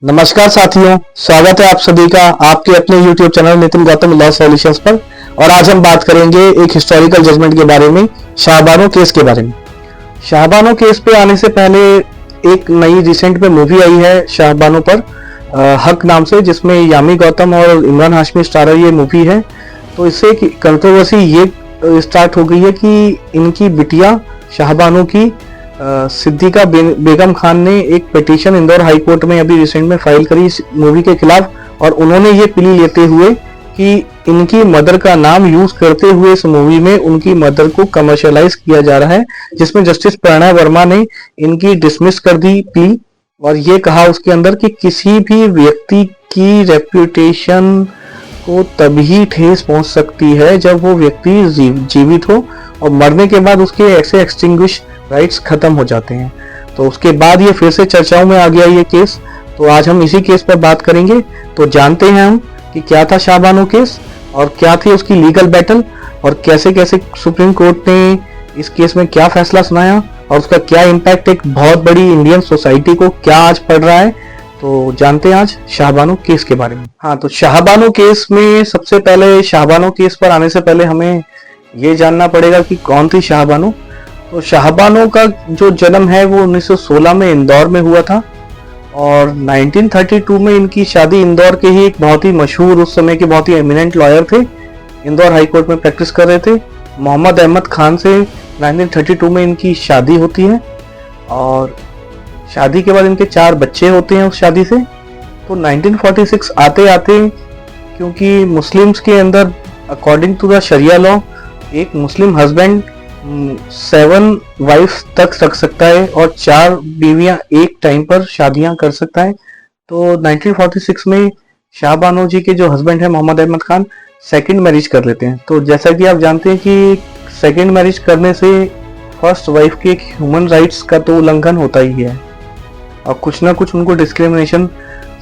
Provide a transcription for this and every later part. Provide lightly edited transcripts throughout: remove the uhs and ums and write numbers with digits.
नमस्कार साथियों, स्वागत है आप सभी का आपके अपने YouTube channel Nitin Gautam law solutions पर। और आज हम बात करेंगे एक हिस्टोरिकल जजमेंट के बारे में, शाहबानो केस के बारे में। शाहबानो केस पे आने से पहले एक नई रिसेंट में मूवी आई है शाहबानो पर, हक नाम से, जिसमें यामी गौतम और इमरान हाशमी स्टारर ये मूवी है। तो इससे एक कंट्रोवर्सी ये स्टार्ट हो गई है कि इनकी बिटिया शाहबानो की सिद्दीका बेगम खान ने एक पिटीशन इंदौर हाई कोर्ट में अभी रिसेंट में फाइल करी इस मूवी के खिलाफ। और उन्होंने ये प्ली लेते हुए कि इनकी मदर का नाम यूज करते हुए इस मूवी में उनकी मदर को कमर्शियलाइज किया जा रहा है, जिसमें जस्टिस प्रणय वर्मा ने इनकी डिसमिस कर दी प्ली। और ये कहा उसके अंदर कि किसी भी व्यक्ति की रेप्यूटेशन को तभी ठेस पहुंच सकती है जब वो व्यक्ति जीवित हो, और मरने के बाद उसके ऐसे एक्सटिंग्विश राइट्स खत्म हो जाते हैं। तो उसके बाद ये फिर से चर्चाओं में आ गया ये केस। तो आज हम इसी केस पर बात करेंगे। तो जानते हैं हम कि क्या था शाहबानो केस और क्या थी उसकी लीगल बैटल, और कैसे कैसे सुप्रीम कोर्ट ने इस केस में क्या फैसला सुनाया, और उसका क्या इम्पैक्ट एक बहुत बड़ी इंडियन सोसाइटी को क्या आज पड़ रहा है। तो जानते हैं आज शाहबानो केस के बारे में। हाँ, तो शाहबानो केस में सबसे पहले, शाहबानो केस पर आने से पहले हमें ये जानना पड़ेगा कि कौन थी शाहबानो। तो शाहबानो का जो जन्म है वो 1916 में इंदौर में हुआ था, और 1932 में इनकी शादी इंदौर के ही एक बहुत ही मशहूर, उस समय के बहुत ही एमिनेंट लॉयर थे, इंदौर हाई कोर्ट में प्रैक्टिस कर रहे थे, मोहम्मद अहमद खान से 1932 में इनकी शादी होती है। और शादी के बाद इनके 4 बच्चे होते हैं उस शादी से। तो 1946 आते आते, क्योंकि मुस्लिम्स के अंदर according to the sharia law एक मुस्लिम हस्बैंड 7 वाइफ तक रख सकता है और 4 बीवियां एक टाइम पर शादियां कर सकता है। तो 1946 में शाहबानो जी के जो हस्बैंड है मोहम्मद अहमद खान सेकंड मैरिज कर लेते हैं। तो जैसा कि आप जानते हैं कि सेकंड मैरिज करने से फर्स्ट वाइफ के ह्यूमन राइट्स का तो उल्लंघन होता ही है, और कुछ ना कुछ उनको डिस्क्रिमिनेशन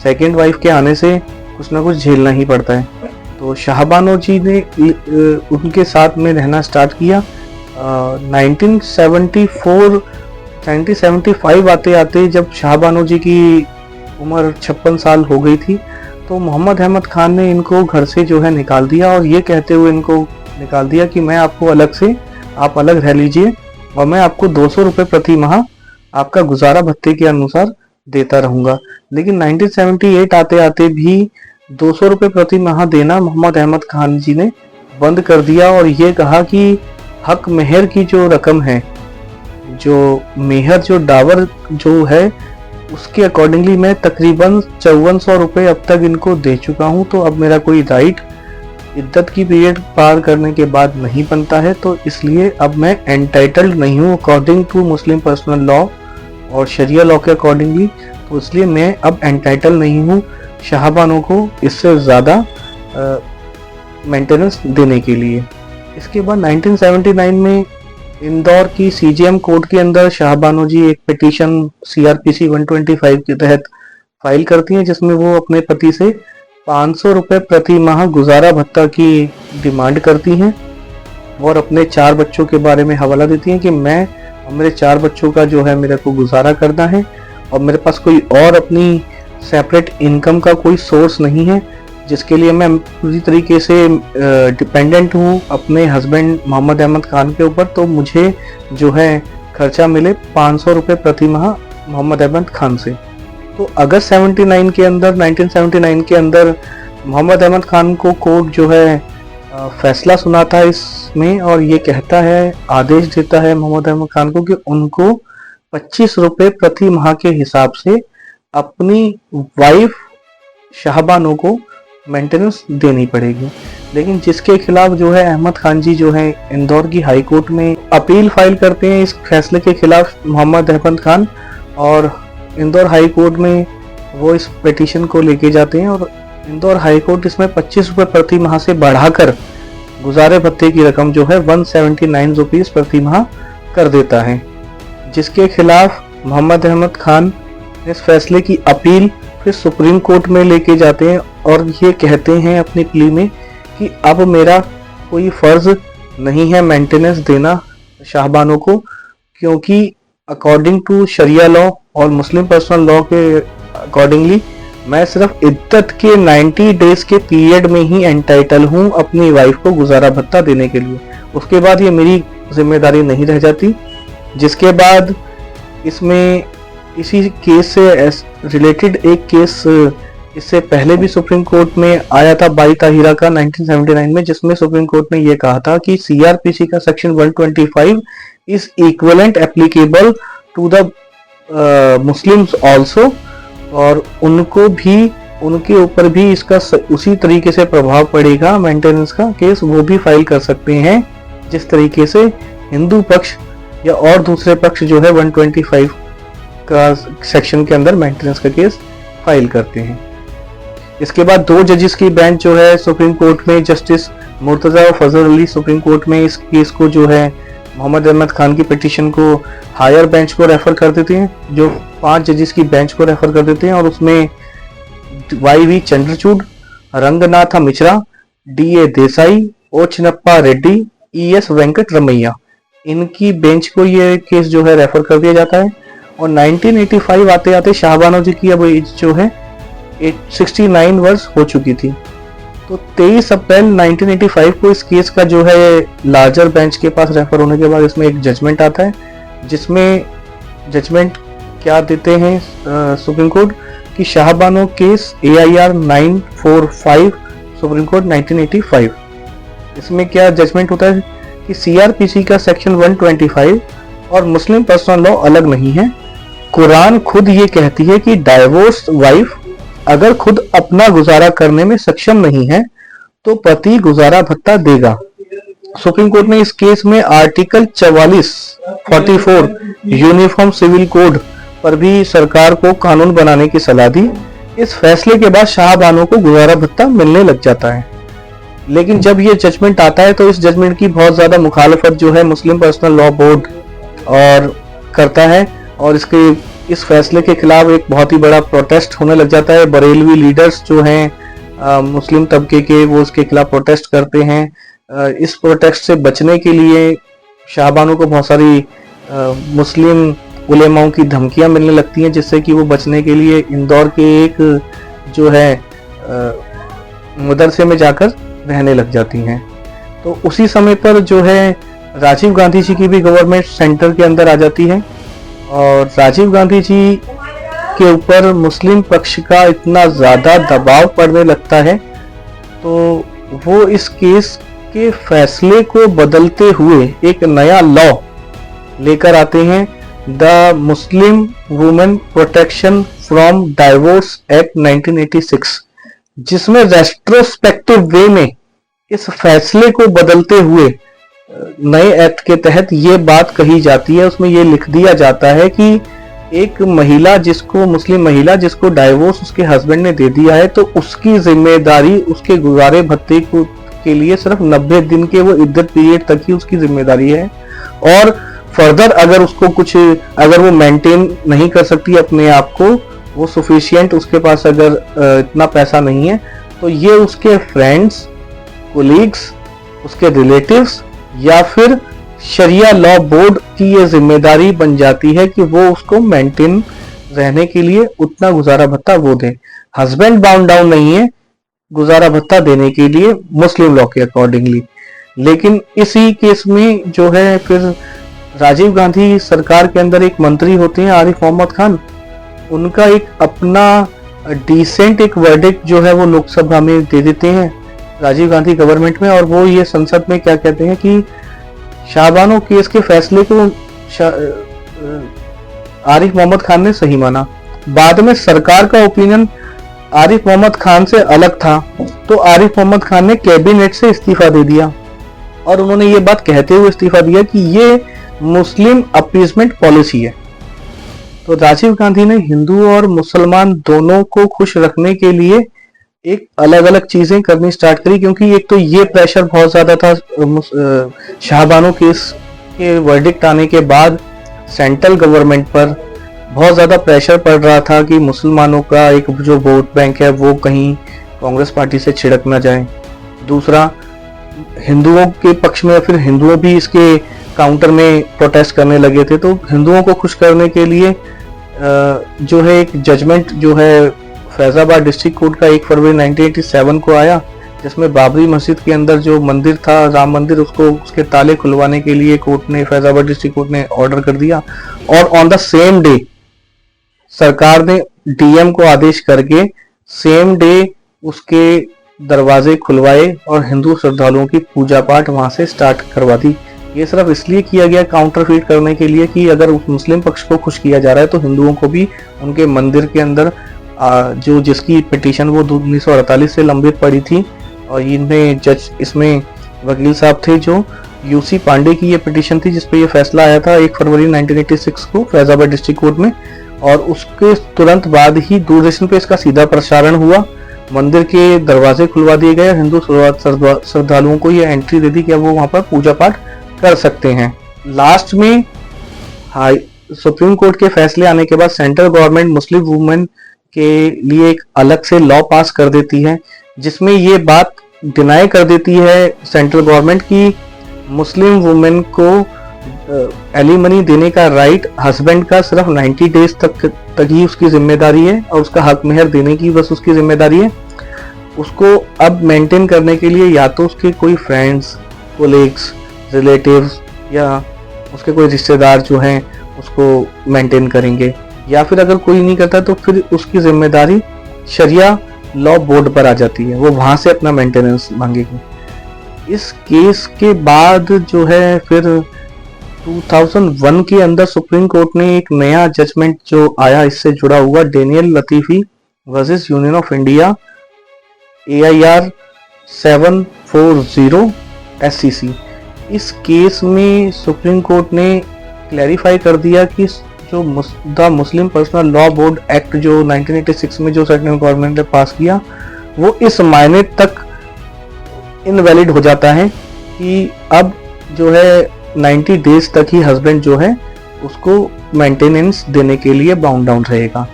सेकंड वाइफ के आने से कुछ ना कुछ झेलना ही पड़ता है। तो शाहबानो जी ने उनके साथ में रहना स्टार्ट किया। 1975 आते आते जब शाहबानो जी की उम्र 56 साल हो गई थी, तो मोहम्मद अहमद खान ने इनको घर से जो है निकाल दिया, और ये कहते हुए इनको निकाल दिया कि मैं आपको अलग से, आप अलग रह लीजिए, और मैं आपको 200 रुपये प्रति माह आपका गुजारा भत्ते के अनुसार देता रहूंगा। लेकिन 1978 आते आते भी 200 रुपये प्रति माह देना मोहम्मद अहमद खान जी ने बंद कर दिया, और ये कहा कि हक मेहर की जो रकम है, जो मेहर जो डावर जो है, उसके अकॉर्डिंगली मैं तकरीबन 5400 रुपये अब तक इनको दे चुका हूं। तो अब मेरा कोई राइट इद्दत की पीरियड पार करने के बाद नहीं बनता है, तो इसलिए अब मैं एंटाइटल्ड नहीं हूं according to Muslim personal law और शरिया लॉ के अकॉर्डिंगली। तो इसलिए मैं अब एंटाइटल नहीं हूं शाहबानो को इससे ज़्यादा मेंटेनेंस देने के लिए। इसके बाद 1979 में इंदौर की सीजेएम कोर्ट के अंदर शाहबानो जी एक पिटीशन CRPC 125 के तहत फाइल करती हैं, जिसमें वो अपने पति से 500 रुपये प्रति माह गुजारा भत्ता की डिमांड करती हैं, और अपने 4 बच्चों के बारे में हवाला देती हैं कि मैं और मेरे 4 बच्चों का जो है मेरे को गुजारा करना है, और मेरे पास कोई और अपनी सेपरेट इनकम का कोई सोर्स नहीं है, जिसके लिए मैं पूरी तरीके से डिपेंडेंट हूँ अपने हस्बैंड मोहम्मद अहमद खान के ऊपर। तो मुझे जो है खर्चा मिले 500 रुपये प्रति माह मोहम्मद अहमद खान से। तो अगस्त 1979 के अंदर मोहम्मद अहमद खान को कोर्ट जो है फैसला सुनाता है इसमें, और ये कहता है, आदेश देता है मोहम्मद अहमद खान को कि उनको 25 रुपये प्रति माह के हिसाब से अपनी वाइफ शाहबानो को मेंटेनेंस देनी पड़ेगी। लेकिन जिसके खिलाफ जो है अहमद खान जी जो है इंदौर की हाई कोर्ट में अपील फाइल करते हैं इस फैसले के खिलाफ, मोहम्मद अहमद खान, और इंदौर हाई कोर्ट में वो इस पिटीशन को लेके जाते हैं, और इंदौर हाई कोर्ट इसमें 25 रुपये प्रति माह से बढ़ाकर गुजारे भत्ते की रकम जो है 179 रुपीज प्रति माह कर देता है। जिसके खिलाफ मोहम्मद अहमद खान इस फैसले की अपील फिर सुप्रीम कोर्ट में लेके जाते हैं, और ये कहते हैं अपनी प्ली में कि अब मेरा कोई फर्ज नहीं है मेंटेनेंस देना शाहबानो को, क्योंकि अकॉर्डिंग टू शरिया लॉ और मुस्लिम पर्सनल लॉ के अकॉर्डिंगली मैं सिर्फ इद्दत के 90 डेज के पीरियड में ही एंटाइटल हूँ अपनी वाइफ को गुजारा भत्ता देने के लिए, उसके बाद ये मेरी जिम्मेदारी नहीं रह जाती। जिसके बाद इसमें इसी केस से रिलेटेड एक केस इससे पहले भी सुप्रीम कोर्ट में आया था, बाई ताहिरा का 1979 में, जिसमें सुप्रीम कोर्ट ने यह कहा था कि सीआरपीसी का section 125 is equivalent applicable to the Muslims also, और उनको भी, उनके ऊपर भी इसका उसी तरीके से प्रभाव पड़ेगा। मेंटेनेंस का केस वो भी फाइल कर सकते हैं जिस तरीके से हिंदू पक्ष या और दूसरे पक्ष जो है 125 का सेक्शन के अंदर मेंटेनेंस का केस फाइल करते हैं। इसके बाद 2 जजेस की बेंच जो है सुप्रीम कोर्ट में, जस्टिस मुर्तजा और फजल अली सुप्रीम कोर्ट में इस केस को जो है मोहम्मद अहमद खान की पिटीशन को हायर बेंच को रेफर कर देते हैं, जो 5 जजेस की बेंच को रेफर कर देते हैं, और उसमें YV Chandrachud, Ranganath Mishra, DA Desai, O Chinnappa Reddy, ES Venkat Ramaiah, इनकी बेंच को ये केस जो है रेफर कर दिया जाता है। और 1985 आते आते शाहबानो जी की अब एज जो है 69 वर्ष हो चुकी थी। तो 23 अप्रैल 1985 को इस केस का जो है लार्जर बेंच के पास रेफर होने के बाद इसमें एक जजमेंट आता है, जिसमें जजमेंट क्या देते हैं सुप्रीम कोर्ट कि Shah Bano case AIR 945 supreme court 1985। इसमें क्या जजमेंट होता है कि CRPC का सेक्शन 125 और मुस्लिम पर्सनल लॉ अलग नहीं है। कुरान खुद ये कहती है कि डाइवोर्स वाइफ अगर खुद अपना गुजारा करने में सक्षम नहीं है तो पति गुजारा भत्ता देगा। सुप्रीम कोर्ट ने इस केस में आर्टिकल 44 यूनिफॉर्म सिविल कोड पर भी सरकार को कानून बनाने की सलाह दी। इस फैसले के बाद शाहबानो को गुजारा भत्ता मिलने लग जाता है। लेकिन जब ये जजमेंट आता है तो इस जजमेंट की बहुत ज्यादा मुखालफत जो है मुस्लिम पर्सनल लॉ बोर्ड और करता है, और इस फैसले के खिलाफ एक बहुत ही बड़ा प्रोटेस्ट होने लग जाता है। बरेलवी लीडर्स जो हैं मुस्लिम तबके के, वो उसके खिलाफ प्रोटेस्ट करते हैं। इस प्रोटेस्ट से बचने के लिए शाहबानो को बहुत सारी मुस्लिम उलेमाओं की धमकियां मिलने लगती हैं, जिससे कि वो बचने के लिए इंदौर के एक जो है मदरसे में जाकर रहने लग जाती हैं। तो उसी समय पर जो है राजीव गांधी जी की भी गवर्नमेंट सेंटर के अंदर आ जाती है, और राजीव गांधी जी के ऊपर मुस्लिम पक्ष का इतना ज़्यादा दबाव पड़ने लगता है तो वो इस केस के फैसले को बदलते हुए एक नया लॉ लेकर आते हैं, the Muslim women protection from divorce act 1986, जिसमें रेट्रोस्पेक्टिव वे में इस फैसले को बदलते हुए नए एक्ट के तहत ये बात कही जाती है, उसमें ये लिख दिया जाता है कि एक महिला जिसको, मुस्लिम महिला जिसको डाइवोर्स उसके हस्बैंड ने दे दिया है, तो उसकी जिम्मेदारी उसके गुजारे भत्ते के लिए सिर्फ 90 दिन के वो इद्दत पीरियड तक ही उसकी जिम्मेदारी है, और फर्दर अगर उसको कुछ, अगर वो मेंटेन नहीं कर सकती अपने आप को, वो सफिशिएंट उसके पास अगर इतना पैसा नहीं है, तो ये उसके फ्रेंड्स, कोलीग्स, उसके रिलेटिव्स या फिर शरिया लॉ बोर्ड की ये जिम्मेदारी बन जाती है कि वो उसको मेंटेन रहने के लिए उतना गुजारा भत्ता वो दे। हस्बैंड बाउंड डाउन नहीं है गुजारा भत्ता देने के लिए मुस्लिम लॉ के अकॉर्डिंगली। लेकिन इसी केस में जो है फिर राजीव गांधी सरकार के अंदर एक मंत्री होते हैं आरिफ मोहम्मद खान, उनका एक अपना डिसेंट एक वर्डिक्ट जो है वो लोकसभा में दे देते हैं राजीव गांधी गवर्नमेंट में, और वो ये संसद में क्या कहते हैं कि शाहबानो केस के फैसले को आरिफ मोहम्मद खान ने सही माना। बाद में सरकार का ओपिनियन आरिफ मोहम्मद खान से अलग था, तो आरिफ मोहम्मद खान ने कैबिनेट से इस्तीफा दे दिया, और उन्होंने ये बात कहते हुए इस्तीफा दिया कि ये मुस्लिम अपीसमेंट पॉलिसी है। तो राजीव गांधी ने हिंदू और मुसलमान दोनों को खुश रखने के लिए एक अलग अलग चीजें करनी स्टार्ट करी, क्योंकि एक तो ये प्रेशर बहुत ज्यादा था शाहबानो केस के वर्डिक्ट आने के बाद सेंट्रल गवर्नमेंट पर बहुत ज्यादा प्रेशर पड़ रहा था कि मुसलमानों का एक जो वोट बैंक है वो कहीं कांग्रेस पार्टी से छिड़क ना जाए। दूसरा, हिंदुओं के पक्ष में फिर हिंदुओं भी इसके काउंटर में प्रोटेस्ट करने लगे थे, तो हिंदुओं को खुश करने के लिए जो है एक जजमेंट जो है फैजाबाद डिस्ट्रिक्ट कोर्ट का 1 फरवरी 1987 को आया, जिसमें बाबरी मस्जिद के अंदर जो मंदिर था, राम मंदिर, उसको उसके ताले खुलवाने के लिए कोर्ट ने, फैजाबाद डिस्ट्रिक्ट कोर्ट ने ऑर्डर कर दिया। और ऑन द सेम डे सरकार ने डीएम को आदेश करके सेम डे उसके दरवाजे खुलवाए और हिंदू श्रद्धालुओं की पूजा पाठ वहां से स्टार्ट करवा दी। ये सिर्फ इसलिए किया गया काउंटरफीट करने के लिए कि अगर मुस्लिम पक्ष को खुश किया जा रहा है तो हिंदुओं को भी उनके मंदिर के अंदर जो जिसकी पिटीशन वो 1948 से लंबित पड़ी थी, और इनमें जज इसमें वकील साहब थे जो यूसी पांडे की ये पिटीशन थी, जिसपे ये फैसला आया था 1 फरवरी 1986 को फैजाबाद डिस्ट्रिक्ट कोर्ट में। और उसके तुरंत बाद ही दूरदर्शन पे इसका सीधा प्रसारण हुआ, मंदिर के दरवाजे खुलवा दिए गए, हिंदू श्रद्धालुओं को ये एंट्री दे दी कि वो वहां पर पूजा पाठ कर सकते हैं। लास्ट में सुप्रीम कोर्ट के फैसले आने के बाद सेंट्रल गवर्नमेंट मुस्लिम वुमेन के लिए एक अलग से लॉ पास कर देती है, जिसमें ये बात डिनाई कर देती है सेंट्रल गवर्नमेंट की मुस्लिम वुमेन को एलिमनी देने का राइट हस्बैंड का सिर्फ 90 डेज तक ही उसकी जिम्मेदारी है, और उसका हक मेहर देने की बस उसकी जिम्मेदारी है। उसको अब मेंटेन करने के लिए या तो उसके कोई फ्रेंड्स, कोलीग्स, रिलेटिव्स या उसके कोई रिश्तेदार जो हैं उसको मेंटेन करेंगे, या फिर अगर कोई नहीं करता तो फिर उसकी जिम्मेदारी शरिया लॉ बोर्ड पर आ जाती है, वो वहां से अपना मेंटेनेंस मांगेगी। इस केस के बाद जो है फिर 2001 के अंदर सुप्रीम कोर्ट ने एक नया जजमेंट जो आया इससे जुड़ा हुआ, Daniel Latifi versus union of India AIR 740 SCC। इस केस में सुप्रीम कोर्ट ने क्लैरिफाई कर दिया कि जो the Muslim personal law board act जो 1986 में जो सेंट्रल गवर्नमेंट ने पास किया, वो इस मायने तक इनवैलिड हो जाता है कि अब जो है 90 डेज तक ही हस्बैंड जो है उसको मेंटेनेंस देने के लिए बाउंड डाउन रहेगा।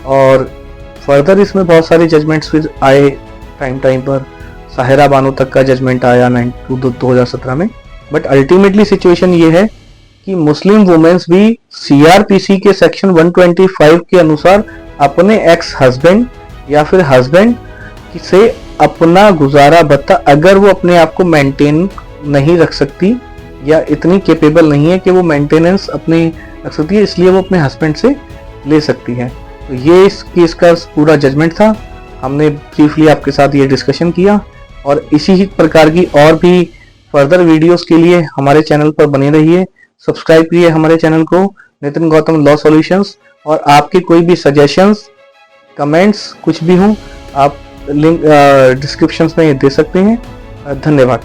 और फर्दर इसमें बहुत सारे जजमेंट्स फिर आए टाइम पर, साहिरा बानो तक का जजमेंट आया 2017 में। बट अल्टीमेटली सिचुएशन ये है कि मुस्लिम वुमेन्स भी CRPC के सेक्शन 125 के अनुसार अपने एक्स हस्बैंड या फिर हस्बैंड से अपना गुजारा भत्ता, अगर वो अपने आप को मेंटेन नहीं रख सकती या इतनी केपेबल नहीं है कि वो मेंटेनेंस अपनी रख सकती है, इसलिए वो अपने हस्बैंड से ले सकती है। तो ये इस केस का पूरा जजमेंट था। हमने ब्रीफली आपके साथ ये डिस्कशन किया, और इसी ही प्रकार की और भी फर्दर वीडियोस के लिए हमारे चैनल पर बने रहिए। सब्सक्राइब कीजिए हमारे चैनल को नितिन गौतम लॉ सॉल्यूशंस, और आपके कोई भी सजेशंस, कमेंट्स कुछ भी हों आप लिंक डिस्क्रिप्शन में दे सकते हैं। धन्यवाद।